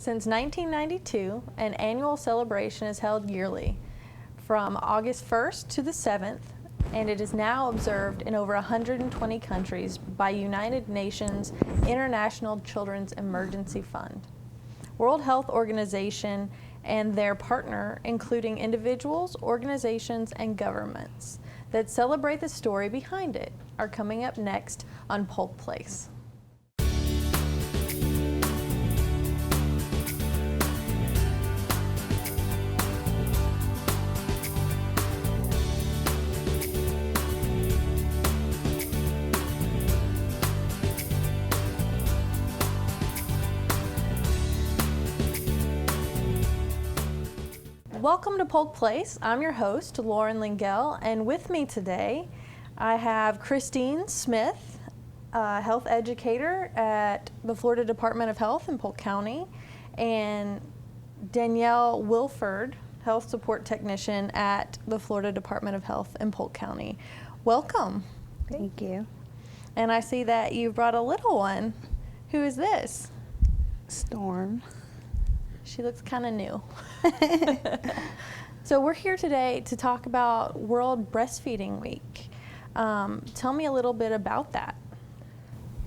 Since 1992, an annual celebration is held yearly from August 1st to the 7th, and it is now observed in over 120 countries by United Nations International Children's Emergency Fund, World Health Organization, and their partner, including individuals, organizations, and governments that celebrate the story behind it, are coming up next on Polk Place. Welcome to Polk Place. I'm your host, Lauren Lingell, and with me today I have Christine Smith, health educator at the Florida Department of Health in Polk County, and Danielle Wilford, health support technician at the Florida Department of Health in Polk County. Welcome. Thank you. And I see that you brought a little one. Who is this? Storm. She looks kind of new. So we're here today to talk about World Breastfeeding Week. Tell me a little bit about that.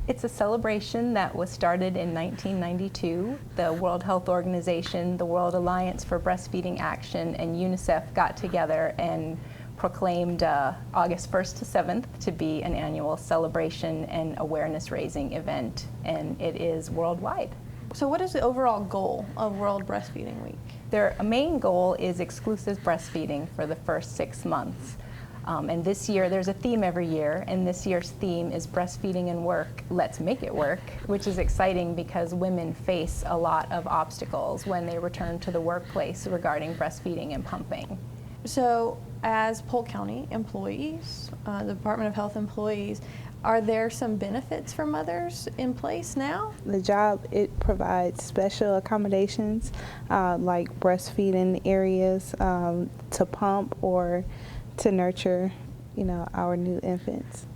It's a celebration that was started in 1992. The World Health Organization, the World Alliance for Breastfeeding Action, and UNICEF got together and proclaimed August 1st to 7th to be an annual celebration and awareness-raising event, and it is worldwide. So what is the overall goal of World Breastfeeding Week? Their main goal is exclusive breastfeeding for the first 6 months. And this year, there's a theme every year, and this year's theme is Breastfeeding and Work, Let's Make It Work, which is exciting because women face a lot of obstacles when they return to the workplace regarding breastfeeding and pumping. So as Polk County employees, the Department of Health employees, are there some benefits for mothers in place now? The job, it provides special accommodations like breastfeeding areas to pump or to nurture, our new infants.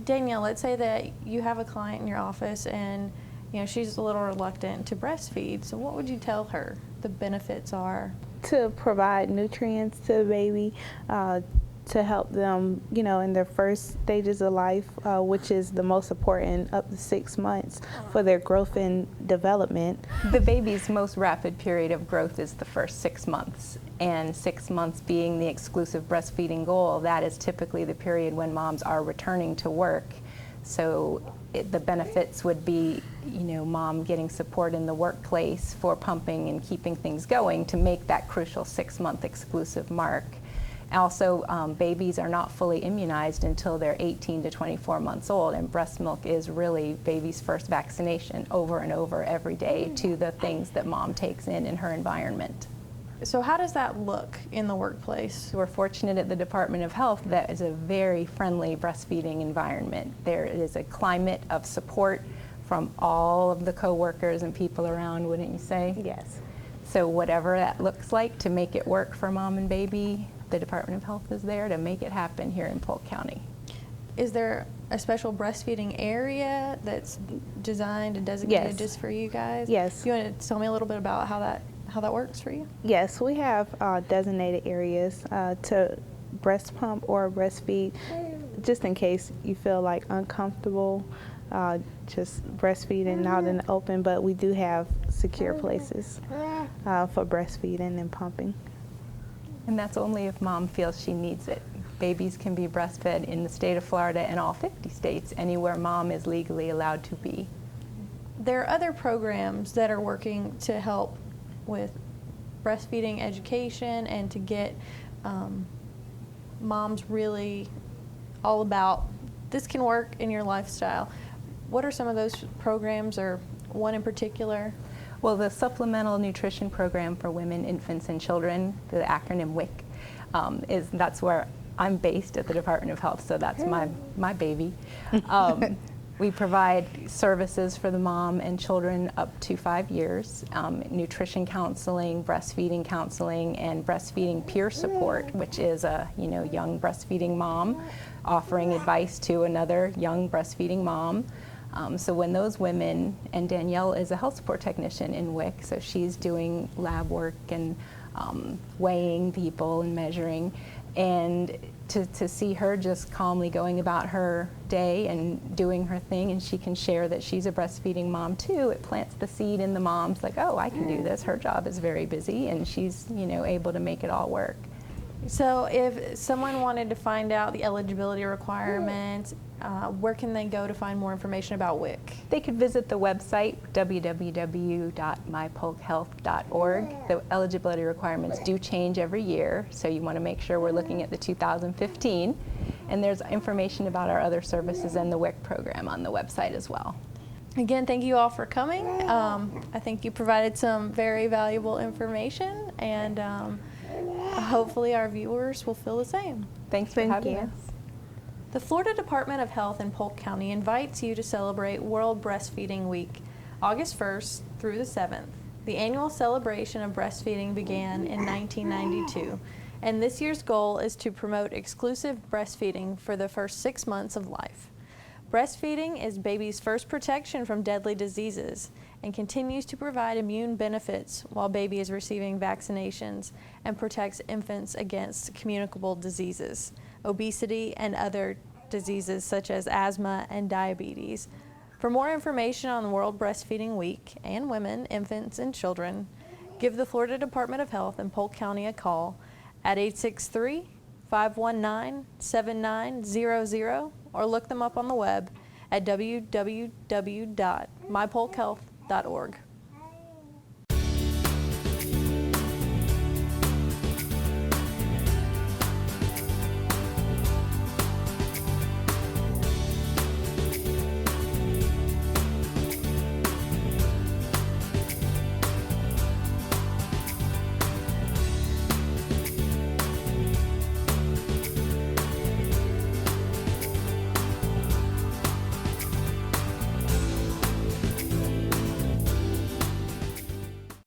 Danielle, let's say that you have a client in your office and she's a little reluctant to breastfeed. So what would you tell her the benefits are? To provide nutrients to the baby, to help them, in their first stages of life, which is the most important, up to 6 months for their growth and development. The baby's most rapid period of growth is the first 6 months, and 6 months being the exclusive breastfeeding goal, that is typically the period when moms are returning to work. So the benefits would be, mom getting support in the workplace for pumping and keeping things going to make that crucial 6-month exclusive mark. Also, babies are not fully immunized until they're 18 to 24 months old, and breast milk is really baby's first vaccination over and over every day to the things that mom takes in her environment. So how does that look in the workplace? We're fortunate at the Department of Health that is a very friendly breastfeeding environment. There is a climate of support from all of the coworkers and people around, wouldn't you say? Yes. So whatever that looks like to make it work for mom and baby, the Department of Health is there to make it happen here in Polk County. Is there a special breastfeeding area that's designed and designated just for you guys? Yes. You want to tell me a little bit about how that works for you? Yes, we have designated areas to breast pump or breastfeed, just in case you feel like uncomfortable just breastfeeding out in the open, but we do have secure places for breastfeeding and pumping. And that's only if mom feels she needs it. Babies can be breastfed in the state of Florida and all 50 states, anywhere mom is legally allowed to be. There are other programs that are working to help with breastfeeding education and to get moms really all about this can work in your lifestyle. What are some of those programs, or one in particular? Well, the Supplemental Nutrition Program for Women, Infants, and Children, the acronym WIC, that's where I'm based at the Department of Health, so that's my baby. We provide services for the mom and children up to 5 years, nutrition counseling, breastfeeding counseling, and breastfeeding peer support, which is a young breastfeeding mom offering advice to another young breastfeeding mom. So when those women, and Danielle is a health support technician in WIC, so she's doing lab work and weighing people and measuring, and to see her just calmly going about her day and doing her thing, and she can share that she's a breastfeeding mom too, it plants the seed in the moms like, oh, I can do this. Her job is very busy, and she's, you know, able to make it all work. So if someone wanted to find out the eligibility requirements, where can they go to find more information about WIC? They could visit the website, www.mypolkhealth.org. The eligibility requirements do change every year, so you want to make sure we're looking at the 2015. And there's information about our other services and the WIC program on the website as well. Again, thank you all for coming. I think you provided some very valuable information, and hopefully our viewers will feel the same. Thanks for having you. us. The Florida Department of Health in Polk County invites you to celebrate World Breastfeeding Week, August 1st through the 7th. The annual celebration of breastfeeding began in 1992, and this year's goal is to promote exclusive breastfeeding for the first 6 months of life. Breastfeeding is baby's first protection from deadly diseases and continues to provide immune benefits while baby is receiving vaccinations, and protects infants against communicable diseases, obesity, and other diseases such as asthma and diabetes. For more information on World Breastfeeding Week and women, infants, and children, give the Florida Department of Health in Polk County a call at 863-519-7900 or look them up on the web at www.mypolkhealth.org.